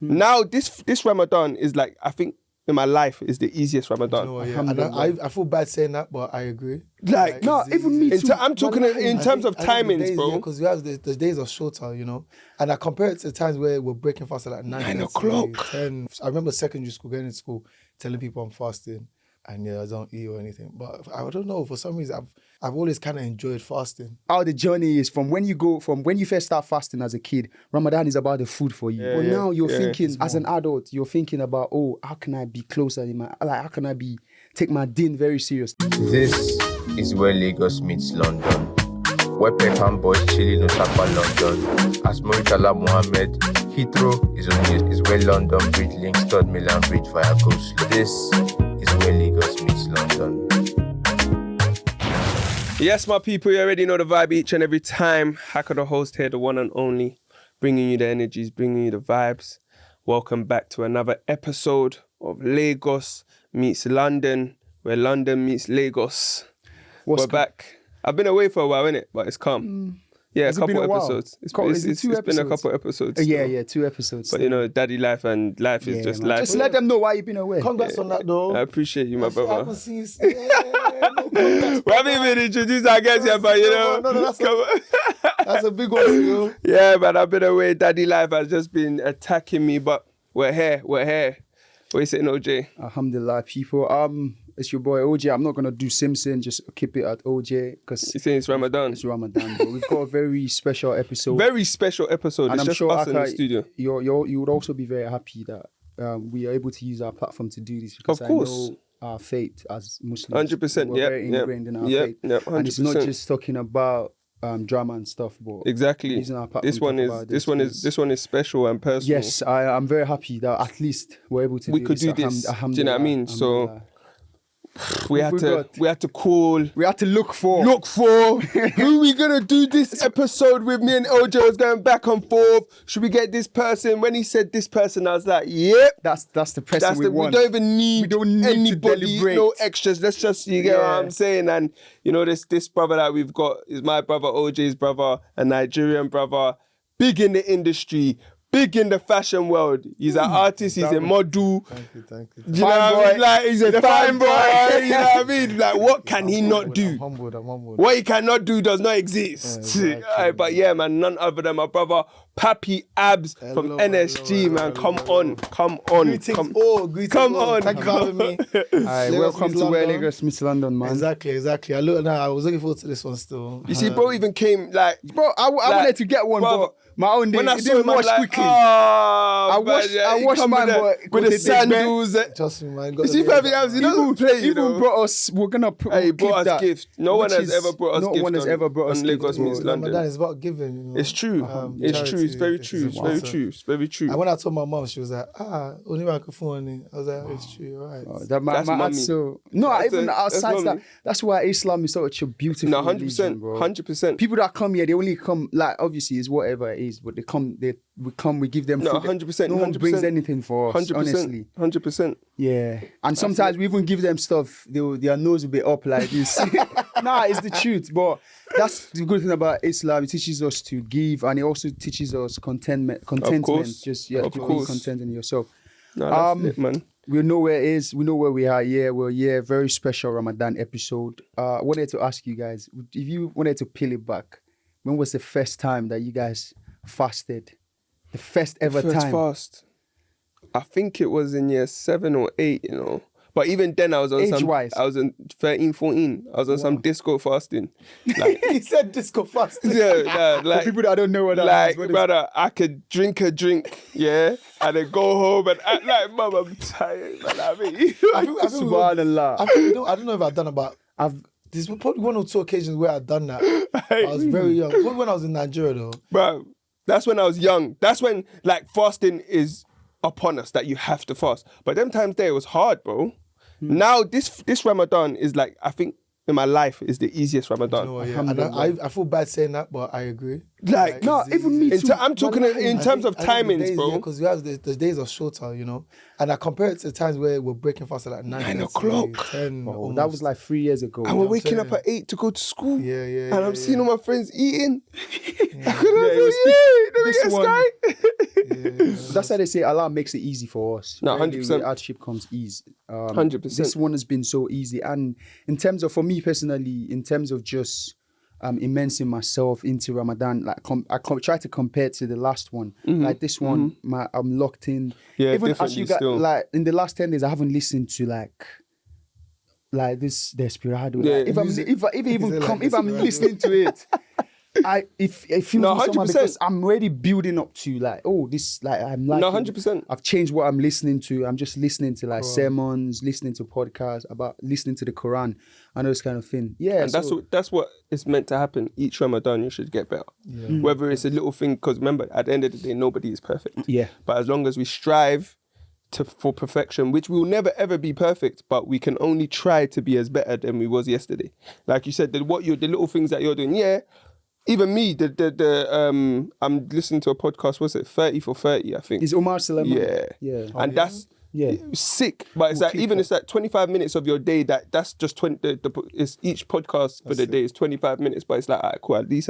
Now this Ramadan is like, I think in my life is the easiest Ramadan. You know what, yeah. And I feel bad saying that, but I agree. Like No, even me too. I'm talking in terms of timings, bro. Because the days are shorter, you know. And I compare it to the times where we're breaking fast at like 9 o'clock. 10. I remember secondary school, going to school, telling people I'm fasting. And I don't eat or anything. But I don't know, for some reason, I've always kind of enjoyed fasting. How the journey is from when you first start fasting as a kid, Ramadan is about the food for you. But now you're thinking, as an adult, you're thinking about, how can I be closer in how can I take my deen very seriously? This is where Lagos meets London. Where Peckham boys chilling Osaka, London. As Muritala Mohammed, Heathrow is where London Bridge links Third Milan Bridge via Coast. This is where Lagos meets London. Yes, my people, you already know the vibe each and every time. Hacker the host here, the one and only, bringing you the energies, bringing you the vibes. Welcome back to another episode of Lagos meets London, where London meets Lagos. We're back. I've been away for a while, innit? But it's come. Yeah, a couple episodes. It's been a couple episodes. Yeah, 2 episodes. But you know, daddy life and life is just life. Just let them know why you've been away. Congrats on that, though. I appreciate you, my brother. I haven't seen you. We haven't even introduced our guests yet, but you know. No, that's a big one, you. Yeah, but I've been away. Daddy life has just been attacking me, but we're here. What are you saying, OJ? Alhamdulillah, people. It's your boy OJ. I'm not gonna do Simpson. Just keep it at OJ because you saying it's Ramadan. It's Ramadan, bro. We've got a very special episode. Very special episode. And it's I'm just sure us in the studio. You would also be very happy that we are able to use our platform to do this because of course. I know our faith as Muslims. 100%. We're very ingrained in our faith. Yeah, 100%. And it's not just talking about drama and stuff, but exactly. Using our platform this one is special and personal. Yes, I'm very happy that at least we're able to. We could do this. Do you know what I mean? So. We had to look for who we gonna do this episode with. Me and OJ was going back and forth. Should we get this person? When he said this person, I was like, yep. That's the person we want. We don't even need anybody, no extras. Let's just, you get what I'm saying? And you know, this brother that we've got is my brother, OJ's brother, a Nigerian brother, big in the industry, big in the fashion world. He's an artist, he's a model. Thank you. Do you know what I mean? Like, he's a fine boy. You know what I mean? Like, what can he not do? I'm humbled. What he cannot do does not exist. Exactly. But yeah, man, none other than my brother, Pappy Abs from NSG, man. Come on. Greetings. Come on. Thank you for having me. Alright, welcome to where Lagos meets London, man. Exactly. I was looking forward to this one still. You see, bro even came like... Bro, I wanted to get one, but my own day, when I it saw didn't him, wash like, quickly. I washed mine, with the sandals. Trust me, man. You see, Pappy Abs, he doesn't play, you know. Even brought us, we're going to put he brought us gifts. No one has ever brought us gifts. No one has ever brought us Lagos meets London. Ramadan is about giving, you know. It's true. It's very true. It's very true. And when I told my mom, she was like, only microphone. I was like, it's true, you're right. That's mommy. So, no, even outside that, that's why Islam is such a beautiful religion, bro. 100%. People that come here, they only come, like, obviously, it's whatever it is, but we give them food. 100%. No one brings anything for us, 100%, honestly. 100%. Yeah. And sometimes we even give them stuff, their nose will be up like this. Nah, it's the truth. But that's the good thing about Islam. It teaches us to give, and it also teaches us contentment. Of course. Just, to be content in yourself. No, that's it, man. We know where it is. We know where we are. Yeah, we're very special Ramadan episode. I wanted to ask you guys, if you wanted to peel it back, when was the first time that you guys fasted? The first ever time? Fast. I think it was in year 7 or 8, you know. But even then, I was on I was in 13, 14. I was on some disco fasting. Like, he said disco fasting. Yeah, like for people that don't know what that means. Like, brother, I could drink a drink, yeah, and then go home and act like, Mum, I'm tired. Man, I mean, Subhanallah. I don't know if I've done about. There's probably 1 or 2 occasions where I've done that. I was very young. Probably when I was in Nigeria, though. Bro, that's when I was young. That's when, like, fasting is upon us, that you have to fast. But them times there, it was hard, bro. Now, this Ramadan is like, I think in my life is the easiest Ramadan. You know, yeah. And I feel bad saying that, but I agree. Like, No, even me too. I'm talking in terms of timings, bro. Because we have the days are shorter, you know. And I compare it to times where we're breaking fast at like 9 o'clock. 10. Oh, that was like 3 years ago. And we're waking up at 8 to go to school. Yeah, yeah. And I'm seeing all my friends eating. This That's how they say Allah makes it easy for us. No, Rarely 100%. with hardship comes ease. 100%. This one has been so easy. And in terms of, for me personally, in terms of just immersing myself into Ramadan, like I try to compare it to the last one. Like this one, I'm locked in. Yeah, even as definitely you got still. like in the last 10 days, I haven't listened to like this Desperado. Yeah, Like, if I'm listening to it, it feels No, me somehow 100%. because I'm already building up to like, oh, this, like, I'm like, No, 100%. I've changed what I'm listening to. I'm just listening to like sermons, listening to podcasts about listening to the Quran and those kind of thing. Yeah, And that's what is meant to happen. Each Ramadan, you should get better. Whether it's a little thing, because remember, at the end of the day, nobody is perfect. Yeah. But as long as we strive for perfection, which will never ever be perfect, but we can only try to be as better than we was yesterday. Like you said, the little things that you're doing. Yeah. Even me, I'm listening to a podcast. What's it? 30 for 30, I think. Is Omar Salama? Yeah. And that's Yeah. sick. But it's like, even it's like 25 minutes of your day, that's just 20, it's each podcast for the day is 25 minutes, but it's like, all right, cool, at least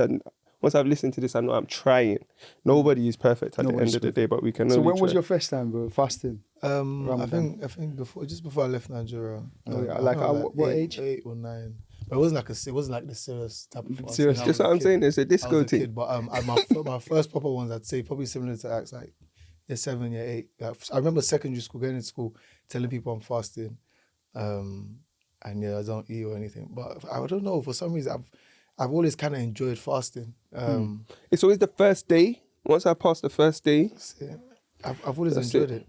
once I've listened to this, I know I'm trying. Nobody is perfect at the end of the day, but we can So only when was try. your first time, bro, fasting? I think before I left Nigeria. What age? 8 or 9. But it wasn't like the serious type of fast. Serious. Just what I'm saying, it's a disco thing. But my first proper ones, I'd say probably similar to Axe, like year 7, year 8. Like, I remember secondary school, going to school, telling people I'm fasting, and yeah, I don't eat or anything. But I don't know, for some reason I've always kind of enjoyed fasting. It's always the first day. Once I pass the first day, I've always enjoyed it.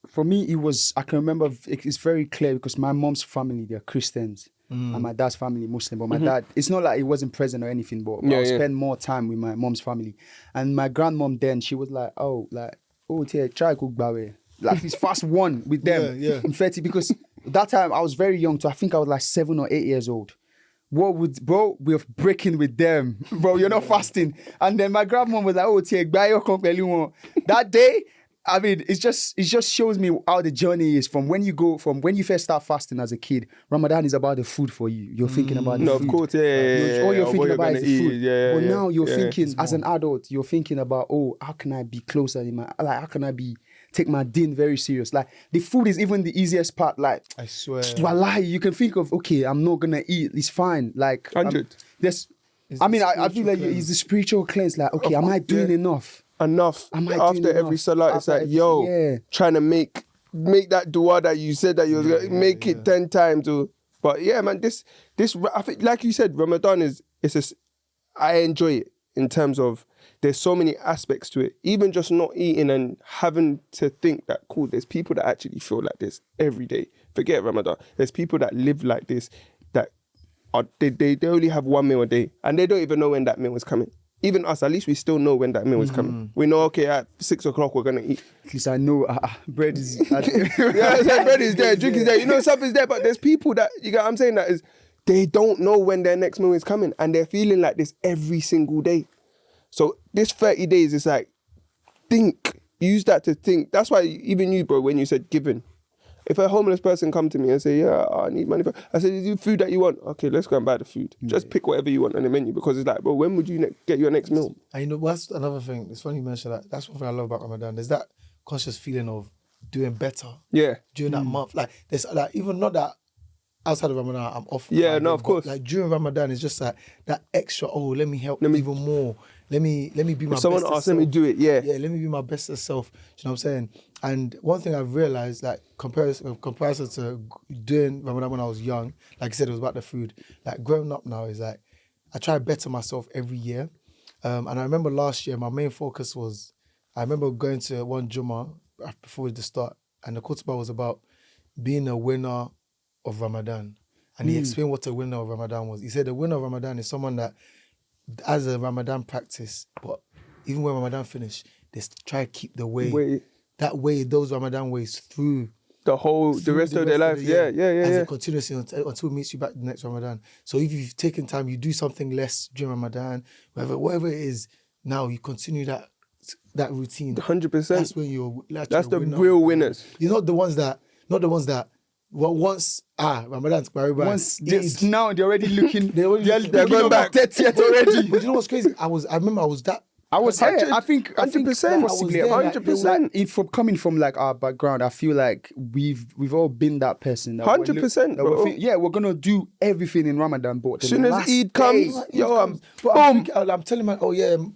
For me, it was, I can remember, it's very clear because my mom's family, they're Christians. And my dad's family Muslim, but my dad, it's not like he wasn't present or anything, but I spend more time with my mom's family. And my grandmom then, she was like, try cook bawe. Like this fast one with them in 30, because that time I was very young, so I think I was like 7 or 8 years old. We're breaking with them. Bro, you're not fasting. And then my grandmom was like, that day, I mean, it just shows me how the journey is from when you first start fasting as a kid. Ramadan is about the food for you. You're thinking about the food. No, of course, yeah. All you're thinking about is the food. Yeah, but now you're thinking, as an adult, you're thinking about, how can I be closer in my, like, how can I take my deen very serious? Like, the food is even the easiest part. Like, I swear. Wallahi, you can think of, okay, I'm not gonna eat. It's fine. Like, 100. I feel like it's the spiritual cleanse. Like, okay, am I doing enough? Enough. After every salah, it's like, trying to make that dua that you said that you was gonna make it 10 times. But yeah, man, this I think, like you said, Ramadan I enjoy it in terms of there's so many aspects to it. Even just not eating and having to think that, cool, there's people that actually feel like this every day. Forget Ramadan. There's people that live like this, that they only have one meal a day and they don't even know when that meal is coming. Even us, at least we still know when that meal is coming. We know, okay, at 6 o'clock we're gonna eat. At least I know bread is. Bread is there, drink is there. You know, stuff is there, but there's people that, you get what I'm saying, that is, they don't know when their next meal is coming and they're feeling like this every single day. So this 30 days is like, use that to think. That's why even you, bro, when you said giving, if a homeless person come to me and say, I need money I said, is there food that you want? Okay, let's go and buy the food. Just pick whatever you want on the menu, because it's like, bro, when would you get your next meal? And you know, that's another thing. It's funny you mention that. That's one thing I love about Ramadan. There's that conscious feeling of doing better during that month. Like, there's like, even not that outside of Ramadan, I'm off. Yeah, no, of course. Like during Ramadan, it's just like that extra, let me help even more. Let me be my best self. Someone asks, let me do it, yeah. Yeah, let me be my best self. You know what I'm saying? And one thing I've realized, like, comparison to doing Ramadan when I was young, like I said, it was about the food. Like, growing up now is like, I try to better myself every year. And I remember last year, my main focus was, I remember going to one Jummah before the start, and the khutbah was about being a winner of Ramadan. And he explained what a winner of Ramadan was. He said a winner of Ramadan is someone that has a Ramadan practice, but even when Ramadan finish, they try to keep the way, those Ramadan ways through the rest of their life. Yeah. As a continuously until it meets you back the next Ramadan. So if you've taken time, you do something less during Ramadan, whatever it is, now you continue that routine. 100%. That's when you're. That's the real winners. You're not the ones that. Well, once Ramadan's Once now they're already looking. they're going back. 30th already. But you know what's crazy? I remember I was that. I was here. I think 100%. possibly 100%. From coming from like our background, I feel like we've all been that person. 100%, bro. We're gonna do everything in Ramadan, but As soon as Eid comes, boom. I'm telling my Muslim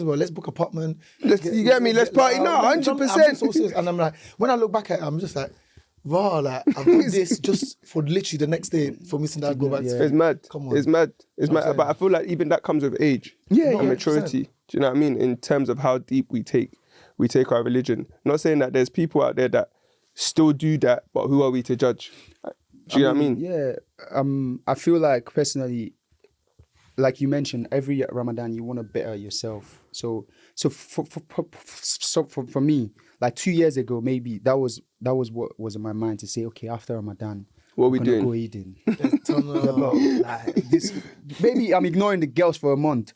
bro, let's book apartment. You get me? Let's party. No, 100%. I'm so serious. And I'm like, when I look back at it, I'm just like, wow, like I've done this just for literally the next day for me to now go back to. It's mad. Come on. It's mad. But I feel like even that comes with age. And maturity. 100%. Do you know what I mean? In terms of how deep we take our religion. Not saying that there's people out there that still do that, but who are we to judge? Do you know what I mean? Yeah. I feel like personally, like you mentioned, every Ramadan you want to better yourself. So for me, like 2 years ago, maybe that was what was in my mind to say, okay, after Ramadan, What are we doing? go eating. Maybe I'm ignoring the girls for a month.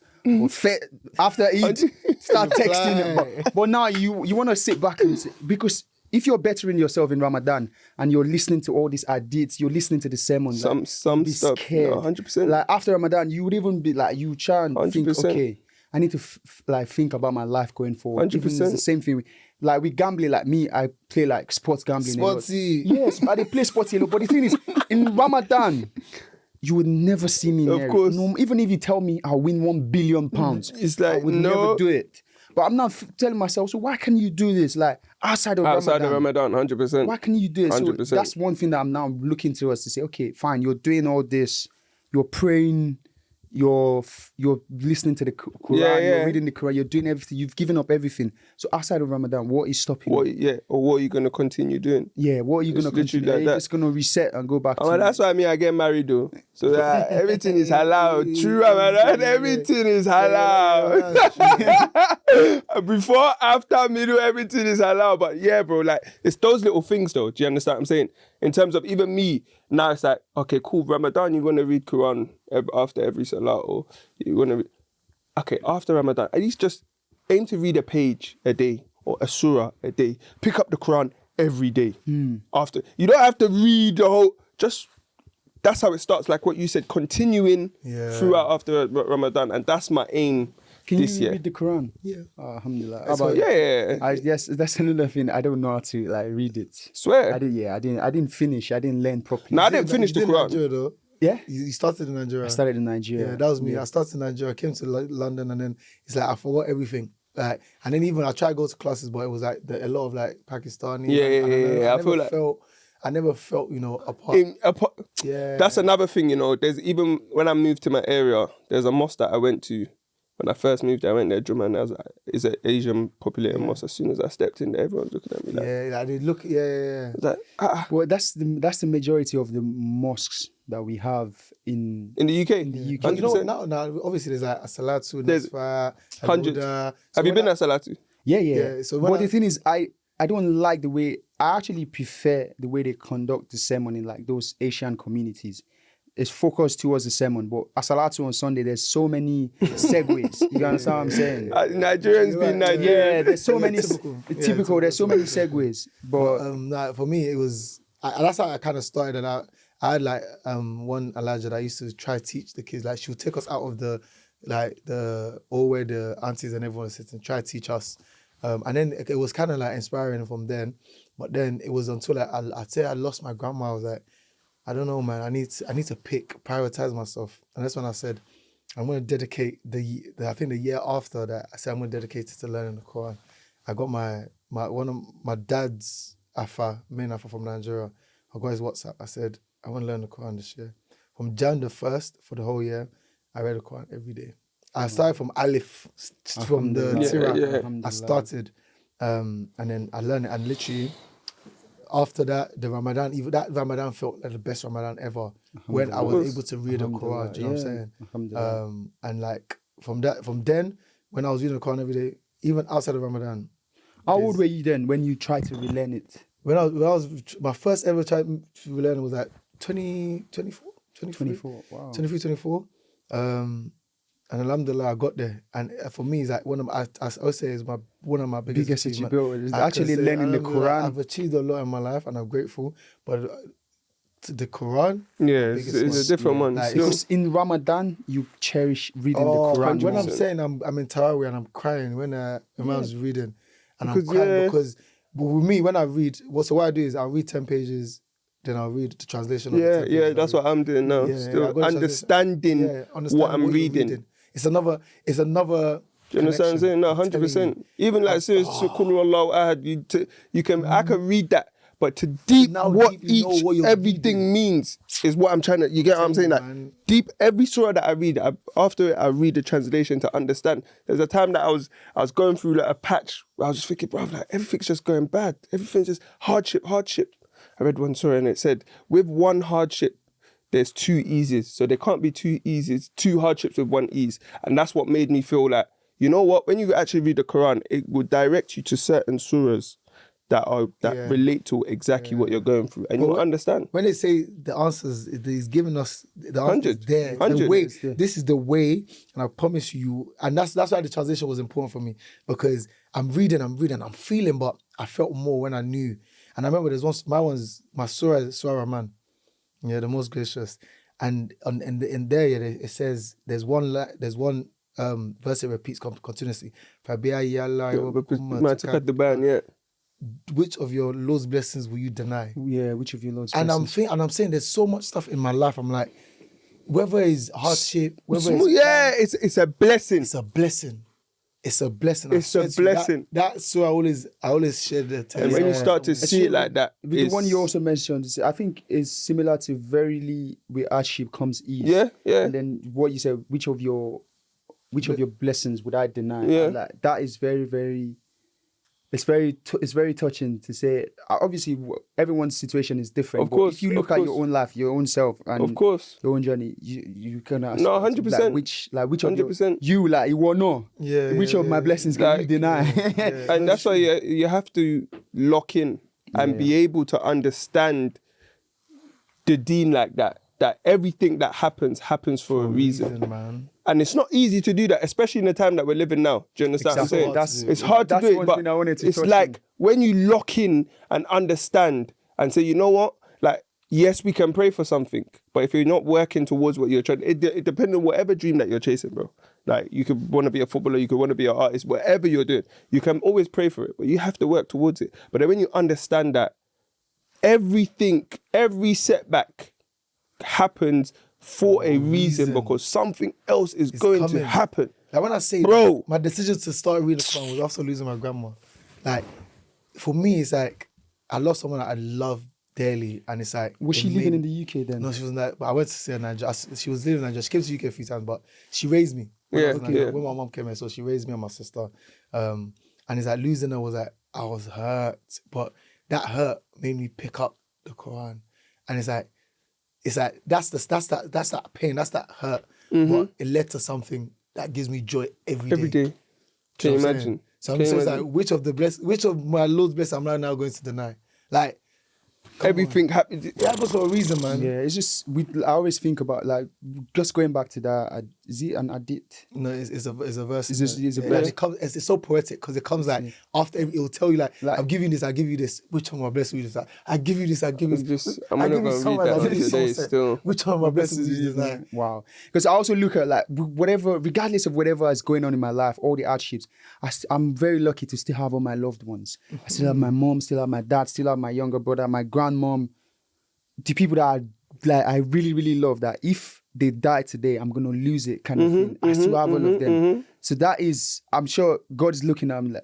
After Eid, start texting. But now you want to sit back and say, because if you're bettering yourself in Ramadan and you're listening to all these hadiths, you're listening to the sermons, Some stuff. scared. No, 100%. Like after Ramadan, you would even be like, you try and think, 100%. okay, I need to think about my life going forward. 100%. Even it's the same thing. Like with gambling, like me, I play like sports gambling. Sportsy. Yes, I play sportsy a lot. But the thing is, in Ramadan, you would never see me Of near it. course. No, even if you tell me I'll win £1 billion, It's like, I would no. never do it. But I'm now telling myself, so why can you do this? Like outside of Ramadan, 100%. why can you do it? So 100%. that's one thing that I'm now looking towards to say, okay, fine, you're doing all this, you're praying, you're listening to the Quran, you're reading the Quran, you're doing everything, you've given up everything. So outside of Ramadan, what is stopping you? Or what are you going to continue doing? Yeah, what are you going to literally continue? like You're that. just going to reset and go back to... That's why I get married though. So that everything is halal. True Ramadan, everything is halal. Before, after, middle, everything is halal. But yeah, bro, like it's those little things though. Do you understand what I'm saying? In terms of even me, now it's like, okay, cool, Ramadan, you want to read Quran after every salah, or you want to okay, after Ramadan, at least just aim to read a page a day or a surah a day. Pick up the Quran every day. After, you don't have to read the whole, just, that's how it starts. Like what you said, continuing throughout after Ramadan. And that's my aim this year. Read the Quran? Yeah. Alhamdulillah. Yes, that's another thing. I don't know how to like read it. Swear. I didn't finish. I didn't learn properly. No, I didn't finish the Quran. Nigeria, though. Yeah? You started in Nigeria. I started in Nigeria. Yeah, that was me. I started in Nigeria. I came to London, and then it's like I forgot everything. Like, and then even I tried to go to classes, but it was like a lot of like Pakistani. I never felt, apart. That's another thing, There's even when I moved to my area, there's a mosque that I went to. When I first moved there, I went there, Juma, and I was like, it's an Asian populated mosque. As soon as I stepped in there, everyone's looking at me like... Yeah, they look, yeah. It's like, Well, that's the majority of the mosques that we have in the UK? In the UK. But you know what, now obviously there's like a Salatu, There's Nasfa, hundreds. Al-Huda. Have you been at Salatu? Yeah. So but the thing is, I don't like the way, I actually prefer the way they conduct the sermon in like those Asian communities. It's focused towards the sermon, but As-Salatu on Sunday, there's so many segues. You understand what I'm saying? Nigerians being Nigerian. Yeah, there's so many typical. There's so many segues. But for me, it was that's how I kind of started. And I had like one Elijah that I used to try to teach the kids. Like she would take us out of the where the aunties and everyone sits and try to teach us. And then it was kind of like inspiring from then. But then it was until I'd say I lost my grandma. I was like, I don't know, man. I need to prioritize myself. And that's when I said, I'm going to dedicate I think the year after that, I said I'm going to dedicate it to learning the Quran. I got one of my dad's main Afa from Nigeria. I got his WhatsApp. I said, I want to learn the Quran this year. From Jan the 1st for the whole year, I read the Quran every day. I started from Alif, from the Tirah. I started, and then I learned it. And literally, after that, the Ramadan, even that Ramadan felt like the best Ramadan ever when I was able to read the Quran. Do you know what I'm saying? And like from then, when I was reading the Quran every day, even outside of Ramadan. How old were you then when you tried to relearn it? When I was my first ever try to relearn was like 24. 24, wow. 24. And alhamdulillah, I got there. And for me, it's like one of my, I would say is one of my biggest achievements. Is actually learning the Quran. I've achieved a lot in my life, and I'm grateful. But to the Quran, Yeah, it's a different one. Like, Still. Because in Ramadan, you cherish reading the Quran. When more. I'm saying I'm in Tarawih and I'm crying when Imam's reading, and Because, I'm crying yeah. because, but with me, when I read, so what I do is I'll read 10 pages, then I'll read the translation of the 10 pages. Yeah, that's what I'm doing now. Yeah, Still I've got to understanding what I'm you're reading. It's another. Do you understand what I'm connection. saying? No, I'm telling 100%. you. Even like serious Qul Allahu Ahad, you can I can read that, but to deep Now what deep you know what you're everything means is what I'm trying to. You get what I'm saying? Like man. deep every surah that I read, after it I read the translation to understand. There's a time that I was going through like a patch where I was just thinking, bro, like everything's just going bad. Everything's just hardship. I read one surah and it said, with one hardship, there's two eases. So there can't be two eases, two hardships with one ease. And that's what made me feel like, you know what, when you actually read the Quran, it will direct you to certain surahs that relate to exactly what you're going through. And you'll understand. When they say the answers, he's giving us the answers 100, there. 100. The way, this is the way, and I promise you, and that's why the translation was important for me, because I'm reading, I'm feeling, but I felt more when I knew. And I remember there's my surah Rahman, yeah, the most gracious. And in there, yeah, it says there's one verse that repeats continuously. Which of your Lord's blessings will you deny? Yeah, which of your Lord's And blessings? I'm saying there's so much stuff in my life. I'm like, whether it's hardship, whether it's a blessing. it's a blessing. It's a blessing. It's a blessing. That's so I always share the And tell when you you. start to see it like that, With the one you also mentioned, I think is similar to verily with hardship comes ease. Yeah. And then what you said, which of your blessings would I deny? Yeah. And that is very, very. It's very touching to say. Obviously, everyone's situation is different. Of course, but if you look at your own life, your own self, and of course, your own journey, you can ask. No, 100%. Which of 100%. you will know. Yeah, Which of my blessings can Like, you deny? and that's why you have to lock in and be able to understand the deen like that. That everything that happens for a reason. Man. And it's not easy to do that, especially in the time that we're living now. Do you understand what I'm saying? It's hard to that's do it, one but thing I wanted to it's touch like on. when you lock in and understand and say, you know what? Like, yes, we can pray for something, but if you're not working towards what you're trying, it depends on whatever dream that you're chasing, bro. Like, you could want to be a footballer, you could want to be an artist, whatever you're doing, you can always pray for it, but you have to work towards it. But then when you understand that everything, every setback happens for a reason because something else is going to coming. happen. Like when I say, Bro. my decision to start reading the Quran was after losing my grandma. Like, for me, it's like, I lost someone that I love dearly, and it's like... Was she living in the UK then? No, she wasn't that, but I went to see her in Nigeria. She was living in Nigeria. She came to the UK a few times, but she raised me. When I was in Nigeria. When my mom came here, so she raised me and my sister. And it's like, losing her was like, I was hurt, but that hurt made me pick up the Quran. And it's like that's that pain, that's that hurt, but it led to something that gives me joy every day. Can you know what I'm imagine? saying? So I'm saying, like, which of my Lord's blessings I'm right now going to deny? Like, Everything happens. it happens for a reason, man. Yeah, it's just I always think about like just going back to that. Is it an adit? No, it's a verse. It's a Like, verse. it's so poetic because it comes like after it will tell you like I'll give you this, I'll give you this. Which one of my blessings will you decide? I give you this, I give you this. I'm gonna go read that today still. Which one of my blessings will you decide? Wow. Because I also look at like whatever, regardless of whatever is going on in my life, all the hardships, I'm very lucky to still have all my loved ones. I still have my mom, still have my dad, still have my younger brother, my grandmom, the people that I really, really love, that if they die today, I'm going to lose it kind of thing. I still have all of them. So that is, I'm sure God is looking at me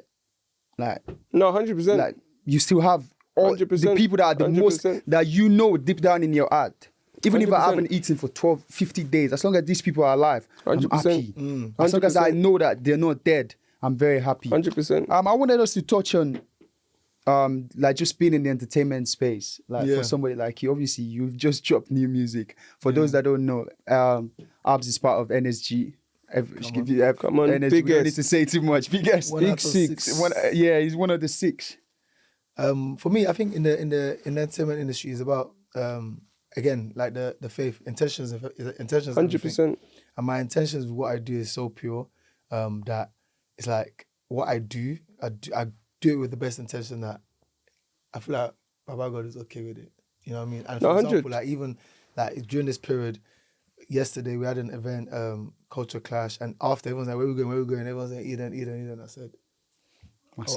like No, 100%. like you still have all 100%, the people that are the most, 100%. that you know deep down in your heart. Even if I 100%. haven't eaten for 12, 50 days, as long as these people are alive, I'm 100%. happy. As long as I know that they're not dead, I'm very happy. 100%. I wanted us to touch on like just being in the entertainment space. Like Yeah. for somebody like you, obviously you've just dropped new music. For those that don't know, Abs is part of NSG. Come on, NSG. We don't biggest. need to say too much. Biggest. One out of six. Yeah, he's one of the 6. For me, I think in the entertainment industry is about again like the faith intentions. 100%. And my intentions with what I do is so pure that it's like what I do it with the best intention that I feel like Baba God is okay with it. You know what I mean? And for 100. example, like even like during this period, yesterday we had an event, culture clash, and after everyone's like, where we going? Everyone's like, Eden. I said,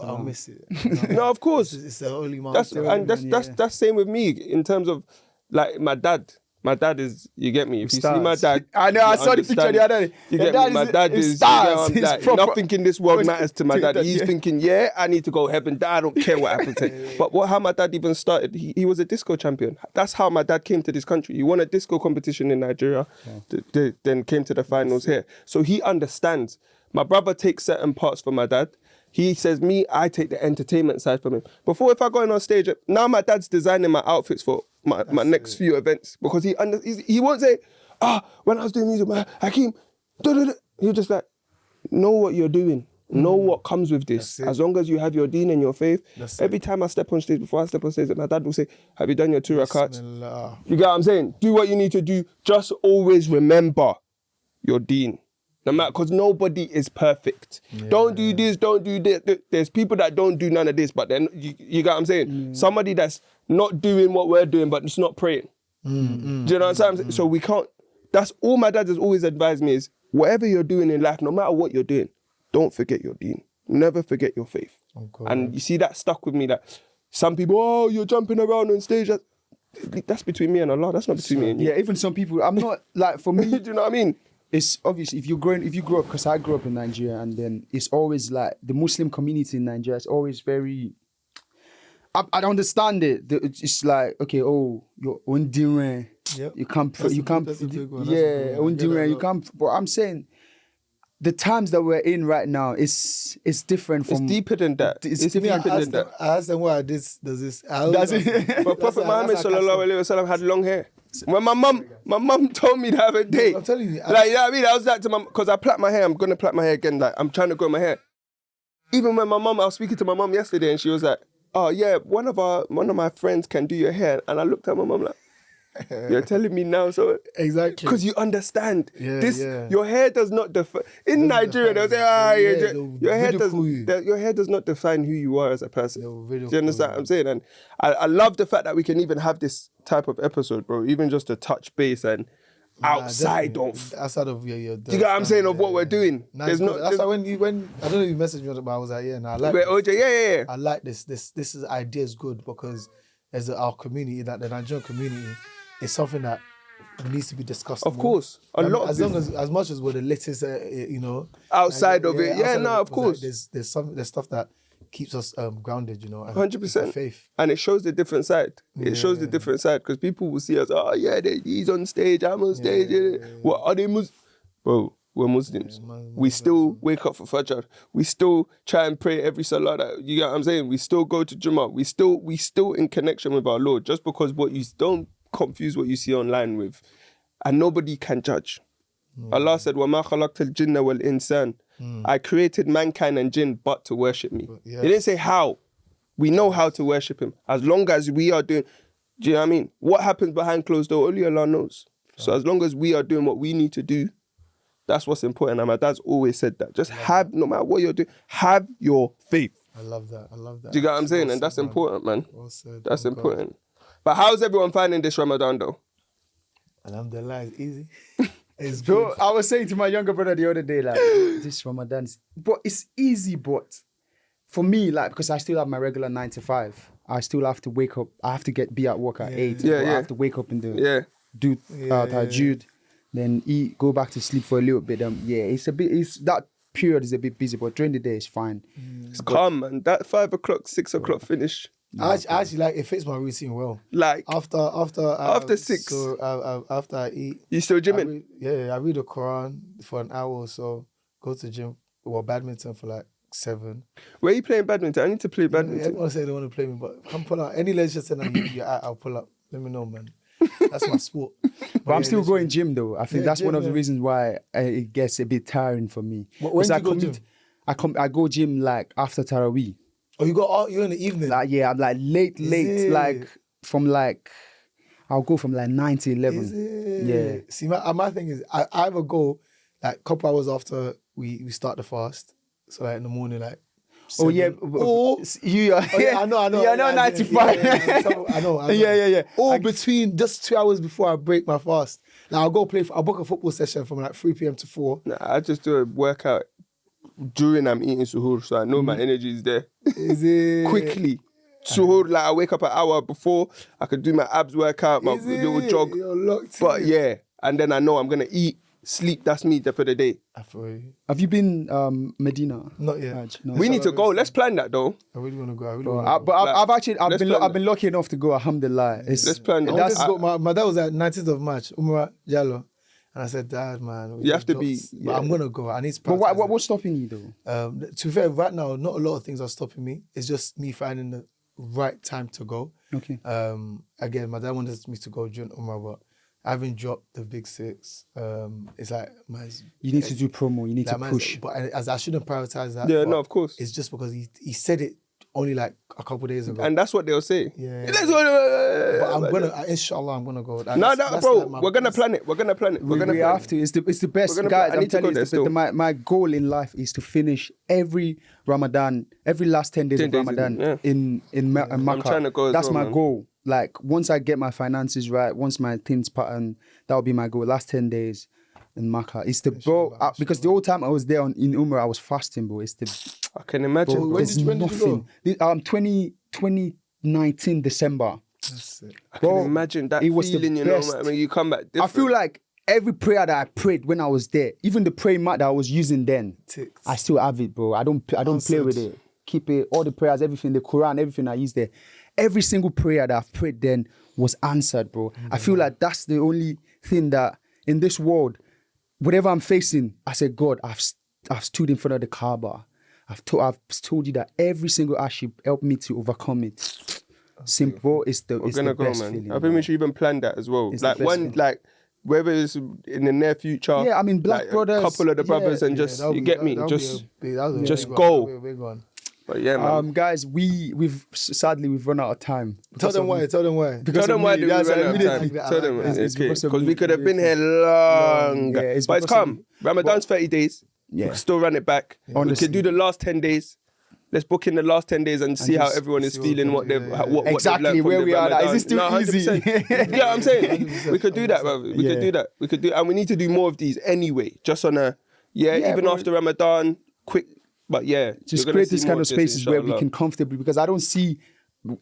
I'll miss it. You know? No, of course. It's the only moment. That's same with me in terms of like my dad. My dad is, you get me. If you see my dad, I know. I saw the picture the other day. You get me. My dad is stars. you get what I'm like, nothing in this world matters to my dad. He's thinking, yeah, I need to go heaven. Dad, I don't care what happens. But how my dad even started, he was a disco champion. That's how my dad came to this country. He won a disco competition in Nigeria, then came to the finals here. So he understands. My brother takes certain parts from my dad. He says, I take the entertainment side from him. Before, if I go in on stage, now my dad's designing my outfits for my next few events because he won't say, when I was doing music, Hakeem, he'll just like, know what you're doing. Know what comes with this. As long as you have your deen and your faith. Every time I step on stage, before I step on stage, my dad will say, have you done your 2 rakats? You get what I'm saying? Do what you need to do. Just always remember your deen. No matter, because nobody is perfect. Yeah. Don't do this, don't do this. There's people that don't do none of this, but then you get what I'm saying? Somebody that's not doing what we're doing, but it's not praying. Do you know what I'm saying? So we can't, that's all my dad has always advised me is, whatever you're doing in life, no matter what you're doing, don't forget your deen. Never forget your faith. And you see, that stuck with me that some people, you're jumping around on stage. That's between me and Allah. That's not between me and you. Yeah, even some people, I'm not, like, for me. Do you know what I mean? It's obviously, if you grow up, because I grew up in Nigeria, and then it's always like, the Muslim community in Nigeria is always very, I understand it. It's like, okay, you're Undire. Yep. You can't, That's a big one. Undire, you can't, but I'm saying, the times that we're in right now is different from... It's deeper than that. It's deeper than that. I asked them why does this. Does it? But Prophet Muhammad sallallahu alaihi wasallam had long hair. When my mum told me the other day, I'm telling you, like, you know what I mean? I was like to my, because I plait my hair, I'm gonna plait my hair again. Like, I'm trying to grow my hair. Even when I was speaking to my mum yesterday, and she was like, "Oh yeah, one of my friends can do your hair," and I looked at my mum like, "You're telling me now?" So exactly, because you understand your hair does not define. In Nigeria, they'll say, your hair does not define who you are as a person. Do you understand what I'm saying? And I love the fact that we can even have this type of episode, bro. Even just to touch base and outside of your. Do you get what I'm saying of what we're doing? There's not. That's like when I don't know if you messaged me, but I was like, yeah, no, I like. Wait, OJ, yeah. I like this. This idea is good because as our community, that the Nigerian community, is something that needs to be discussed. Of course, as much as we're the latest, outside of it. Yeah, no, of course. Like, there's stuff that keeps us grounded, 100%. Faith. And it shows the different side. It shows the different side because people will see us, he's on stage, I'm on stage. What are they Muslims? Bro, we're Muslims. We still wake up for Fajr. We still try and pray every salah. You get what I'm saying? We still go to Jummah. We still in connection with our Lord. Just because what you don't confuse what you see online with. And nobody can judge. Allah said, وَمَا خَلَقْتَ الْجِنَّ وَالْإِنسَانِ I created mankind and jinn but to worship me. He didn't say how. We know how to worship him. As long as we are doing, do you know what I mean? What happens behind closed door, only Allah knows. So as long as we are doing what we need to do, that's what's important. And my dad's always said that. Just have, no matter what you're doing, have your faith. I love that. Do you get what I'm saying? And that's important, man. Well said. That's important. But how's everyone finding this Ramadan though? Alhamdulillah, it's easy. It's Bro, good. I was saying to my younger brother the other day, like, this Ramadan is... But it's easy, but for me, like, because I still have my regular 9 to 5, I still have to wake up. I have to be at work at 8. I have to wake up and do tahajjud, then eat, go back to sleep for a little bit. That period is a bit busy, but during the day it's fine. It's calm, man. That 5 o'clock, 6 o'clock finish. I actually like it fits my routine well. Like after 6, so after I eat, you still gymming? I read the Quran for an hour or so. Go to gym or badminton for like 7. Where are you playing badminton? I need to play badminton. Everyone say they want to play me, but come pull out any leisure center you're at. I'll pull up. Let me know, man. That's my sport. But I'm still going gym though. I think that's one of the reasons why it gets a bit tiring for me. When do you go gym? I go gym like after Taraweeh. Oh, you're in the evening? Like, yeah, I'm like late, like from like, I'll go from like 9 to 11. Yeah. See, my thing is, I either go like a couple hours after we start the fast. So like in the morning, like. Oh yeah, Or you are. oh, yeah, I know. Yeah, I know. 95. Yeah, so, I know. Yeah. Or between just 2 hours before I break my fast. Now I'll book a football session from like 3 p.m. to 4. Nah, I just do a workout during I'm eating suhoor, so I know my energy is there. Is it Quickly. Suhoor, like I wake up an hour before, I could do my abs workout, my little jog. You're locked But in. yeah, and then I know I'm gonna eat, sleep, that's me for the day. I feel you. Have you been Medina? Not yet. Hajj? No. We need to go. Let's plan that though. I really want to go. I really Bro, want to go. I've been lucky enough to go. Alhamdulillah. Let's plan I that. wanted to go, my dad was at 19th of March, Umrah, Jalo. And I said, Dad, man. You have to be- But I'm going to go. I need to But prioritize it. what's stopping you though? To be fair, right now, not a lot of things are stopping me. It's just me finding the right time to go. Okay. Again, my dad wanted me to go during Umrah, but I haven't dropped the big 6. It's like, You need to do promo. You need to like, push. But as I shouldn't prioritize that. Yeah, but no, of course. It's just because he said it only like a couple of days ago. And that's what they'll say. Yeah. Let's go. But I'm gonna, inshallah, I'm gonna go. No, bro, we're gonna plan it. We're gonna plan it. We have to. It's the best, We're gonna guys. I I'm need to telling go you, there my goal in life is to finish every Ramadan, every last 10 days 10 of days, Ramadan yeah. in Makkah. trying to go as That's well, my man. goal. Like once I get my finances right, once my things pattern, that will be my goal. Last 10 days in Makkah. It's the bro because the whole time I was there in Umrah, I was fasting, bro. It's the I can imagine. bro, bro. there's when did you nothing. 2019 December. That's it. I can Bro, imagine that it was the feeling, you know, best. when you come back different. I feel like every prayer that I prayed when I was there, even the praying mat that I was using then, Ticked. I still have it, bro. I don't play with it. Keep it, all the prayers, everything, the Quran, everything I use there. Every single prayer that I've prayed then was answered, bro. I feel like that's the only thing that in this world, whatever I'm facing, I said, God, I've stood in front of the Kaaba. I've told you that every single hardship helped me to overcome it. Simple, it's the We're gonna go, best man. feeling. I think bro. we should even plan that as well. It's the Like best one, feeling. like whether it's in the near future. Yeah, I mean, Black like, Brothers, A couple of the brothers yeah, and just that'll you be- get me. that'll be Just a big- that'll be a just big go. one. That'll be a big one. but yeah, man. Guys, we've sadly run out of time. Tell them why. Tell them why of do we me, run that's out of immediately. time. Tell them It's because of because me. we could have been here long. Yeah, it's But it's because of come. me. Ramadan's 30 days. We Yeah. can still run it back. We Honestly. could do the last 10 days. Let's book in the last 10 days and see how just everyone is see what feeling, we what can they've do, what yeah. what they've Exactly learned from where the we are now. Is it Ramadan. still No, easy? 100%. Yeah, I'm saying we could do that, bro. We Yeah. could do that. We could do, and we need to do more of these anyway. Just on a even bro. after Ramadan, quick. But yeah, Just you're gonna create see this more kind of this, spaces where we inshallah. can comfortably, because I don't see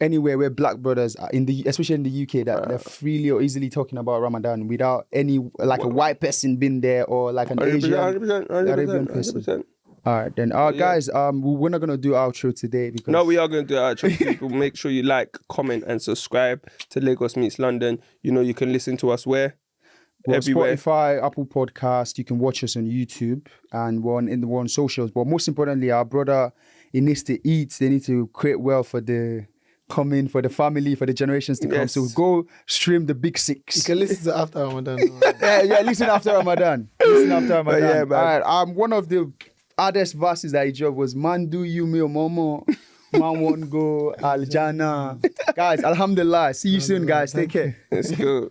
anywhere where Black brothers are especially in the UK, that they're freely or easily talking about Ramadan without any like a white person being there or like an Asian 100%, Arabian 100%, person. 100%. All right, then, guys, we're not gonna do outro today because No, we are going to do our people. Make sure you like, comment, and subscribe to Lagos Meets London. You know, you can listen to us where? we're on Everywhere. Spotify, Apple Podcast. You can watch us on YouTube, and we're on socials. But most importantly, our brother, he needs to eat. They need to create wealth for the coming, for the family, for the generations to come. Yes. So go stream the Big Six. You can listen to after Ramadan. yeah, listen after Ramadan. Listen after Ramadan. yeah, man. All right, one of the hardest verses that he dropped was "Man do you me momo, man won't go aljana." Guys, alhamdulillah. See you soon, guys. Take care. Let's go.